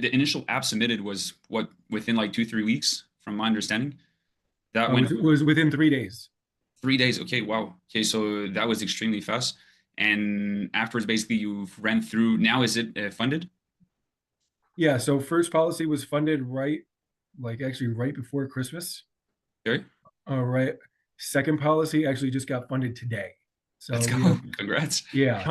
The initial app submitted was what, within like 2, 3 weeks, from my understanding. That It went was within 3 days. 3 days. Okay, wow. Okay, so that was extremely fast. And afterwards, basically, you've ran through. Now, is it funded? Yeah, so first policy was funded right, like actually right before Christmas. Okay, All right. Second policy actually just got funded today. let's So we go. have, Congrats. yeah,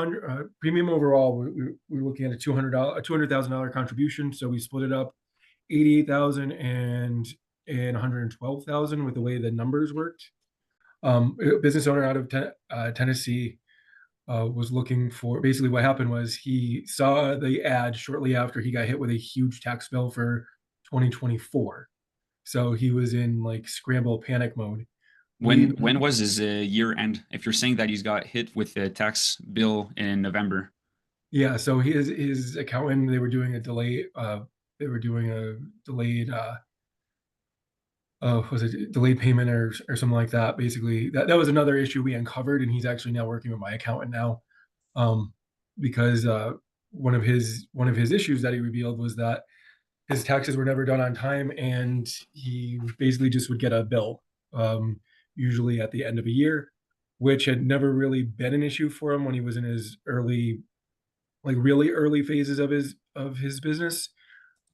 premium overall. We're looking at a $200,000 contribution. So we split it up, 88,000 and 112,000 with the way the numbers worked. A business owner out of Tennessee was looking for, basically what happened was he saw the ad shortly after he got hit with a huge tax bill for 2024. So he was in like scramble panic mode. We When was his year end? If you're saying that he's got hit with the tax bill in November. Yeah, so his accountant, they were doing a delay, they were doing a delayed was it delayed payment or something like that. Basically, that was another issue we uncovered, and he's actually now working with my accountant now, um, because one of his issues that he revealed was that his taxes were never done on time, and he basically just would get a bill, usually at the end of a year, which had never really been an issue for him when he was in his early, like really early phases of his business.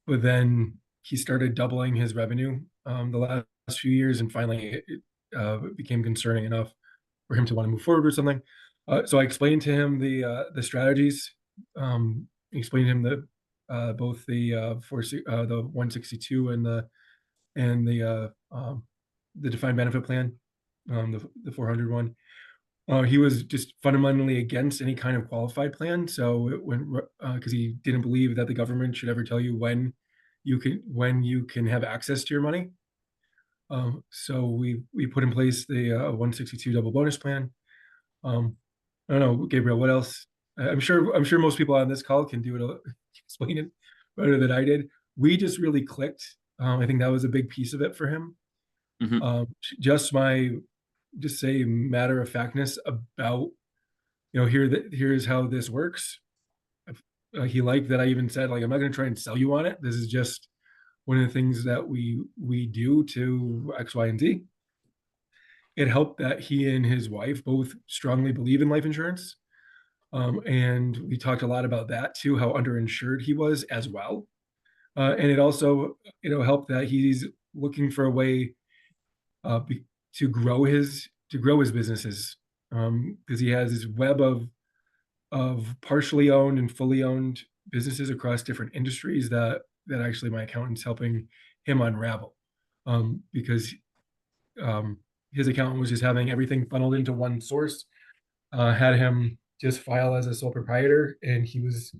But then he started doubling his revenue the last few years, and finally it became concerning enough for him to want to move forward or something. So I explained to him the strategies. Explained to him the both the 162 and the defined benefit plan, the 400 one. He was just fundamentally against any kind of qualified plan. So it went because he didn't believe that the government should ever tell you when you can have access to your money. So we put in place the 162 double bonus plan. I don't know, Gabriel, what else? I'm sure most people on this call can do it, explain it better than I did. We just really clicked. I think that was a big piece of it for him. Hmm. Um, just my just say matter of factness about, here's how this works. He liked that I even said, like, I'm not going to try and sell you on it. This is just one of the things that we do to X, Y, and Z. It helped that he and his wife both strongly believe in life insurance. And we talked a lot about that too, how underinsured he was as well. And it also, helped that he's looking for a way to grow his businesses, because he has this web of partially owned and fully owned businesses across different industries that actually my accountant's helping him unravel, because um, his accountant was just having everything funneled into one source, had him just file as a sole proprietor, and he was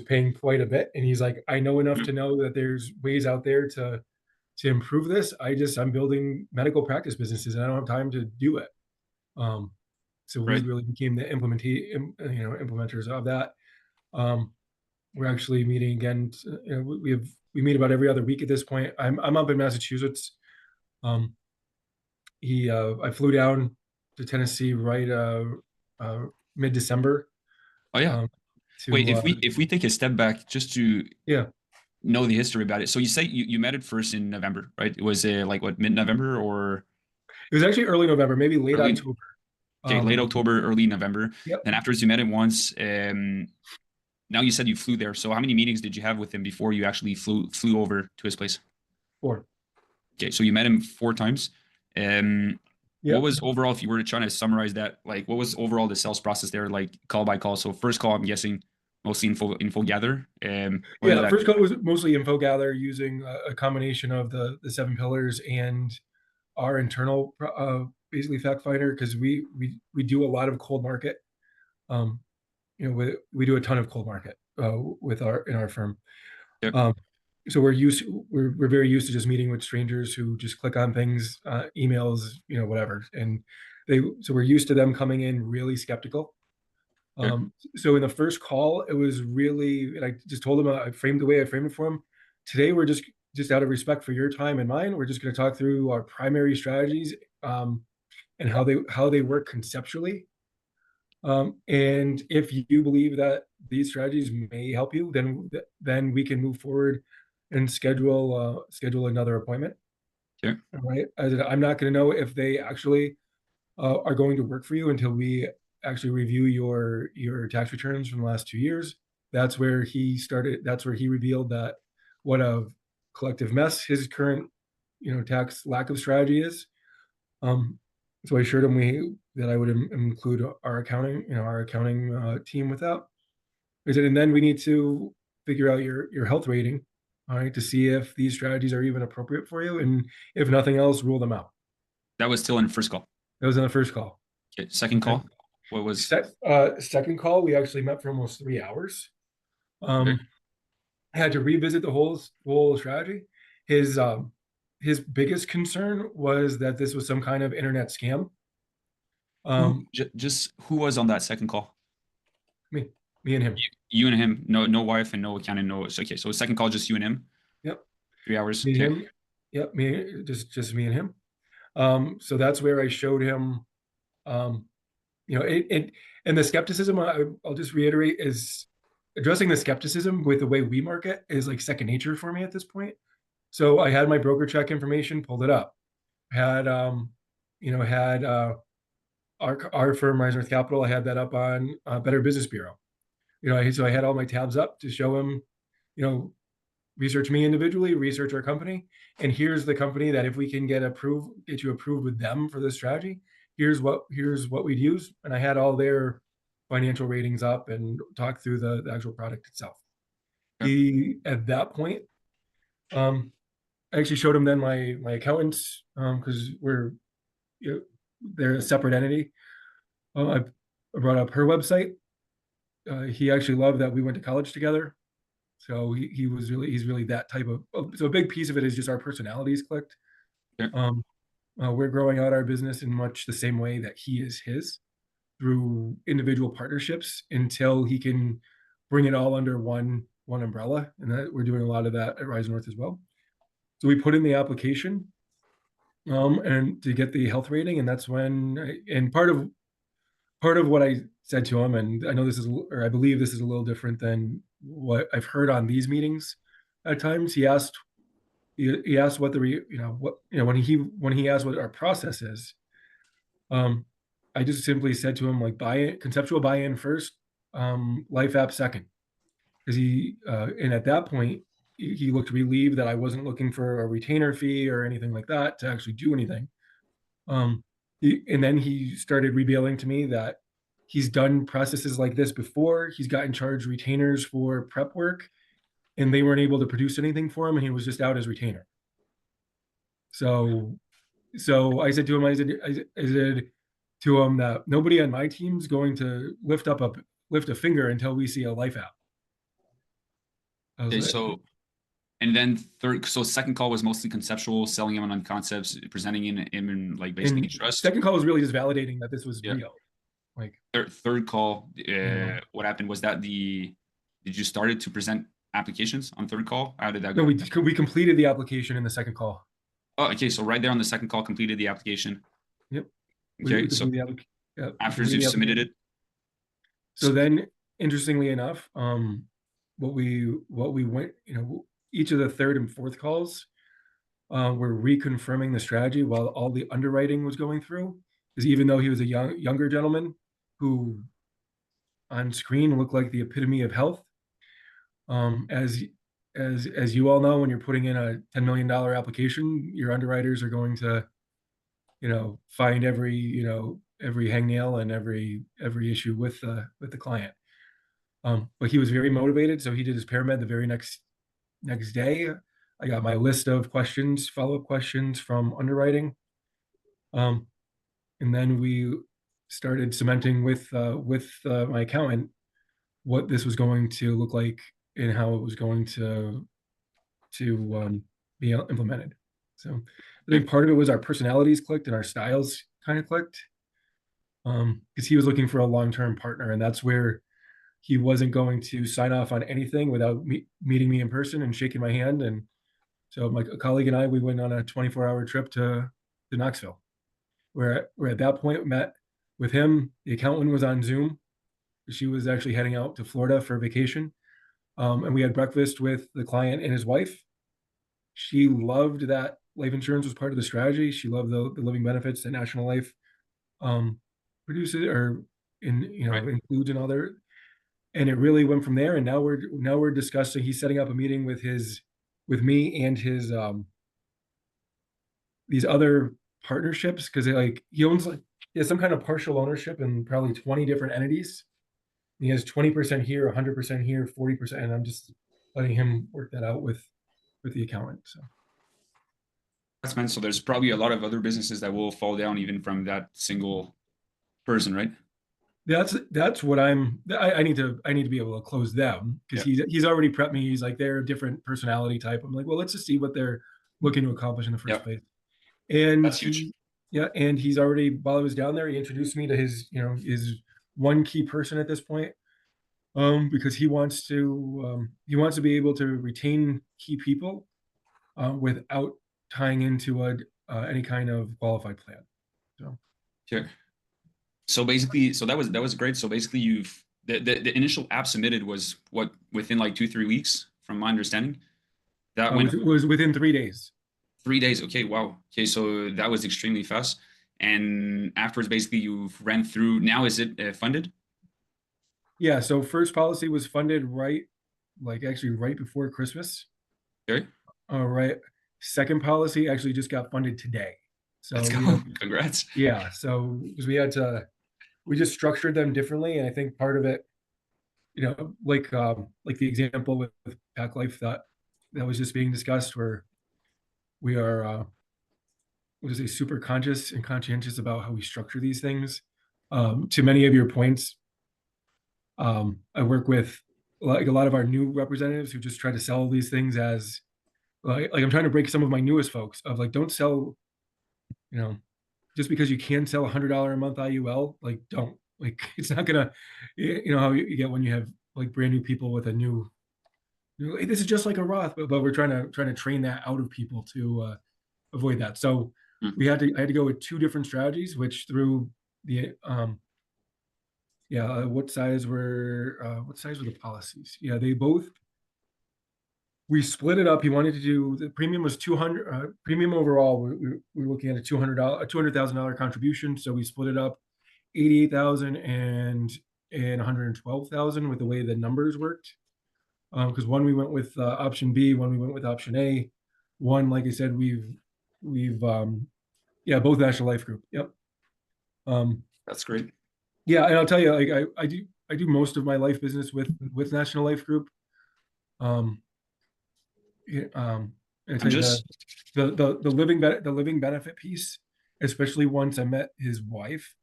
paying quite a bit. And he's like, I know enough to know that there's ways out there to improve this. I'm building medical practice businesses, and I don't have time to do it. Um, so we Right. really became the implementers of that. Um, we're actually meeting again. We meet about every other week at this point. I'm up in Massachusetts. Um, he I flew down to Tennessee right uh, mid December, Oh yeah. um, Wait, to if we take a step back just to yeah. know the history about it. So you say you met it first in November, right? It was like what, mid-November or It was actually early November, maybe late early? October. Okay, late Um, October, early November. yep, Then afterwards you met him once. Now you said you flew there. So how many meetings did you have with him before you actually flew over to his place? 4. Okay, so you met him 4 times. What Yep. was overall, if you were to try to summarize that, like what was overall the sales process there, like call by call? So first call, I'm guessing mostly info gather. What did Yeah, that? first call was mostly info gather using a combination of the 7 pillars and our internal basically fact finder, because we do a lot of cold market. Um, we do a ton of cold market with our in our firm. Yep. Um, so we're very used to just meeting with strangers who just click on things, emails, whatever, and we're used to them coming in really skeptical. Okay. So in the first call, it was really, and I just told him, I framed the way I framed it for him. Today, we're just out of respect for your time and mine, we're just going to talk through our primary strategies, and how they work conceptually. And if you believe that these strategies may help you, then we can move forward and schedule another appointment. Okay. All right. I'm not going to know if they actually are going to work for you until we actually review your tax returns from the last 2 years. That's where he started. That's where he revealed that what a collective mess his current, tax lack of strategy is. Um, so I assured him that I would include our accounting team with that. I said, and then we need to figure out your health rating, all right, to see if these strategies are even appropriate for you, and if nothing else, rule them out. That was still in the first call. That was in the first call. Okay. Second Okay. call. What was? Second call, we actually met for almost 3 hours. Okay. I had to revisit the whole strategy. His his biggest concern was that this was some kind of internet scam. Who Um, just who was on that second call? me, me and him. You and him. No wife and no accountant. No. Okay. So second call, just you and him. Yep, 3 hours. me and Okay. him. Yep, just me and him. So that's where I showed him, um, and the skepticism. I'll just reiterate, is addressing the skepticism with the way we market is like second nature for me at this point. So I had my broker check information, pulled it up. Had had our firm, Rise North Capital. I had that up on Better Business Bureau. So I had all my tabs up to show him, you know, research me individually, research our company, and here's the company that if we can get you approved with them for this strategy, here's what we'd use. And I had all their financial ratings up and talked through the actual product itself. Okay. He at that point, I actually showed him then my accountants, because they're a separate entity. I brought up her website. He actually loved that we went to college together. So he's really that type of, so a big piece of it is just our personalities clicked. Okay. We're growing out our business in much the same way that he is his, through individual partnerships until he can bring it all under one umbrella. And that we're doing a lot of that at Rise North as well. So we put in the application, and to get the health rating, and that's when, and part of what I said to him, and I know this is, or I believe this is a little different than what I've heard on these meetings. At times, he asked what when he asked what our process is. I just simply said to him, like, conceptual buy-in first, life app second, because and at that point he looked relieved that I wasn't looking for a retainer fee or anything like that to actually do anything. And then he started revealing to me that he's done processes like this before. He's gotten charged retainers for prep work, and they weren't able to produce anything for him, and he was just out as retainer. So I said to him, I said to him that nobody on my team's going to lift a finger until we see a life app. Okay. So, and then second call was mostly conceptual, selling him on concepts, presenting him in like basically trust. Second call was really just validating that this was real. Like third call, what happened was that did you started to present applications on third call? How did that go? No, we completed the application in the second call. Oh, okay. So right there on the second call, completed the application. Yep. Okay. So after you submitted it. So then, interestingly enough, what we went, each of the third and fourth calls, were reconfirming the strategy while all the underwriting was going through. Because even though he was a younger gentleman who on screen looked like the epitome of health, as you all know, when you're putting in a $10 million application, your underwriters are going to, find every hangnail and every issue with the client. But he was very motivated, so he did his paramed the very next day. I got my list of questions, follow-up questions from underwriting, and then we started cementing with my accountant what this was going to look like and how it was going to be implemented. So I think part of it was our personalities clicked and our styles kind of clicked, because he was looking for a long-term partner, and that's where he wasn't going to sign off on anything without meeting me in person and shaking my hand. And so a colleague and I, we went on a 24-hour trip to Knoxville, where at that point met with him. The accountant was on Zoom. She was actually heading out to Florida for vacation, and we had breakfast with the client and his wife. She loved that life insurance was part of the strategy. She loved the living benefits that National Life um, produces or Right. includes in all their. And it really went from there. And now we're discussing. He's setting up a meeting with me and his these other partnerships because like he has some kind of partial ownership in probably 20 different entities. He has 20% here, 100% here, 40%, and I'm just letting him work that out with the accountant. So That's meant. So there's probably a lot of other businesses that will fall down even from that single person, right? that's what I need to be able to close them because Yeah. he's already prepped me. He's like they're a different personality type. I'm like, well, let's just see what they're looking to accomplish in the Yeah. first place. And That's huge. he's already while I was down there, he introduced me to his one key person at this point. Because he wants to be able to retain key people without tying into any kind of qualified plan. So Sure. So basically, so that was great. So basically, the initial app submitted was what within like 2 3 weeks, from my understanding. That it went was within 3 days. 3 days. Okay, wow. Okay, so that was extremely fast. And afterwards, basically, you've ran through. Now, is it funded? Yeah. So first policy was funded actually right before Christmas. Okay, All right. Second policy actually just got funded today. let's So go. we have Congrats. yeah. So because we just structured them differently, and I think part of it, like the example with Pack Life that was just being discussed, where we are what is a super conscious and conscientious about how we structure these things. To many of your points, I work with like a lot of our new representatives who just try to sell these things as like I'm trying to break some of my newest folks of like don't sell, you know, just because you can sell $100 a month IUL, like don't like it's not gonna, how you get when you have like brand new people with a new, hey, this is just like a Roth, but we're trying to train that out of people to avoid that. So Hmm. I had to go with two different strategies, which through the what size were the policies? Yeah, they both we split it up. He wanted to do the premium was 200 premium overall. We were looking at a $200,000 contribution. So we split it up 88,000 and 112,000 with the way the numbers worked. Because one we went with option B, one we went with option A. One, like I said, we've yeah, both National Life Group. Yep. Um, That's great. yeah, and I'll tell you, like I do most of my life business with National Life Group. Um, yeah, I I'm tell you just the living benefit piece, especially once I met his wife,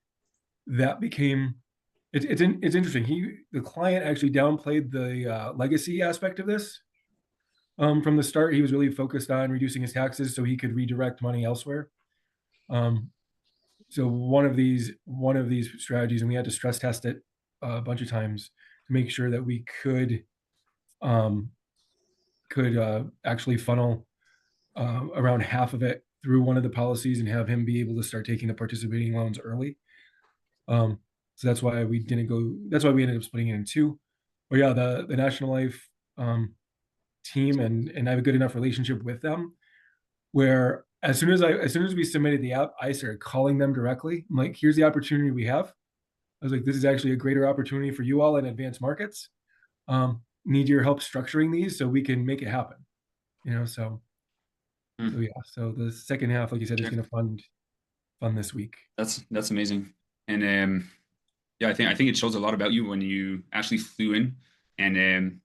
that became it's interesting. The client actually downplayed the legacy aspect of this. From the start, he was really focused on reducing his taxes so he could redirect money elsewhere. Um, so one of these strategies, and we had to stress test it a bunch of times to make sure that we um, could actually funnel around half of it through one of the policies and have him be able to start taking the participating loans early. So that's why we didn't go. That's why we ended up splitting it in two. But yeah, the National Life team and I have a good enough relationship with them where as soon as we submitted the app, I started calling them directly. I'm like, here's the opportunity we have. I was like, this is actually a greater opportunity for you all in advanced markets. Need your help structuring these so we can make it happen. So hmm, yeah. So the second half, like you said, is sure. going to fund this week. That's amazing. And yeah, I think it shows a lot about you when you actually flew in. And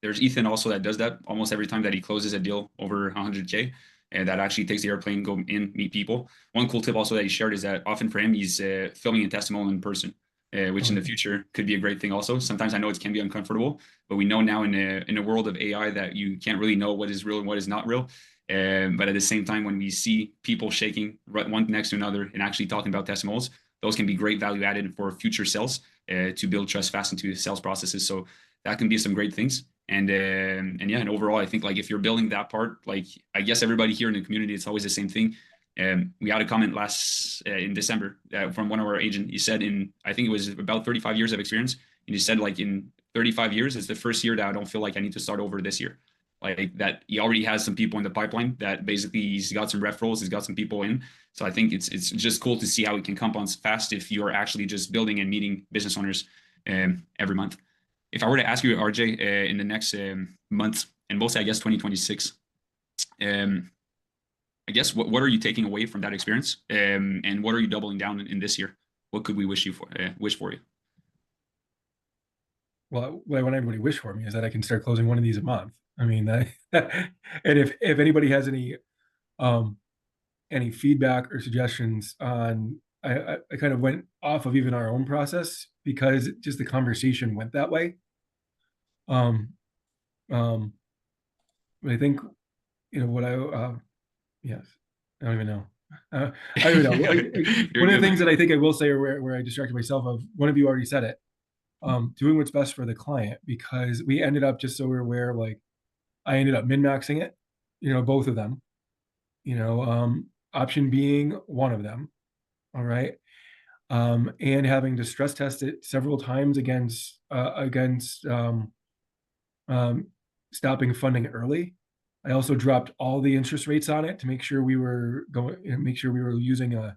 there's Ethan also that does that almost every time that he closes a deal over 100K, and that actually takes the airplane, go in, meet people. One cool tip also that he shared is that often for him, he's filming a testimonial in person, which in Oh, the future could be a great thing also. Sometimes I know it can be uncomfortable, but we know now in a world of AI that you can't really know what is real and what is not real. But at the same time, when we see people shaking one next to another and actually talking about testimonials, those can be great value added for future sales to build trust fast into sales processes. So that can be some great things. And yeah, and overall, I think like if you're building that part, like I guess everybody here in the community, it's always the same thing. We had a comment last in December from one of our agents. He said I think it was about 35 years of experience. And he said like in 35 years, it's the first year that I don't feel like I need to start over this year. Like that he already has some people in the pipeline that basically he's got some referrals, he's got some people in. So I think it's just cool to see how it can compound fast if you're actually just building and meeting business owners every month. If I were to ask you, RJ, in the next month, and mostly I guess 2026, um, I guess what are you taking away from that experience, and what are you doubling down in this year? What could we wish for you? Well, what I want everybody to wish for me is that I can start closing one of these a month. I mean, that, and if anybody has um, any feedback or suggestions on, I kind of went off of even our own process because just the conversation went that way. Um, um, but I think, what yes, I don't even know. I don't even know. You're One of the good. things that I think I will say, or where I distracted myself of, one of you already said it, doing what's best for the client, because we ended up, just so we're aware, like I ended up min-maxing it, both of them, option being one of them. All right. And having to stress test it several times against um, stopping funding early. I also dropped all the interest rates on it to make sure we were using a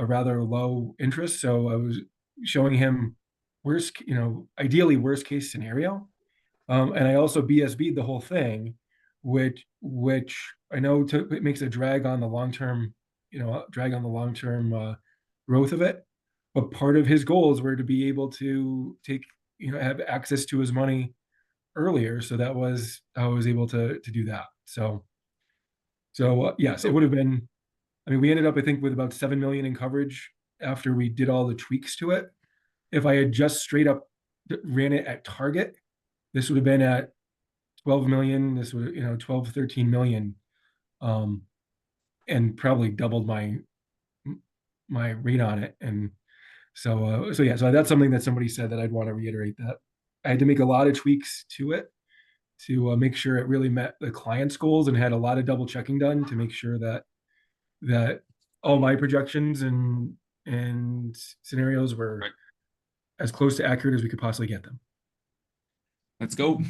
rather low interest. So I was showing him ideally worst case scenario. And I also BSB'd the whole thing, which I know it makes a drag on the long term, growth of it. But part of his goals were to be able to have access to his money earlier. So that was how I was able to do that. So yes, it would have been. I mean, we ended up, I think, with about 7 million in coverage after we did all the tweaks to it. If I had just straight up ran it at target, this would have been at 12 million. This would, 12, 13 million, and probably doubled my rate on it. And so yeah, so that's something that somebody said that I'd want to reiterate, that I had to make a lot of tweaks to it to make sure it really met the client's goals, and had a lot of double checking done to make sure that all my projections and scenarios were Right. as close to accurate as we could possibly get them. Let's go.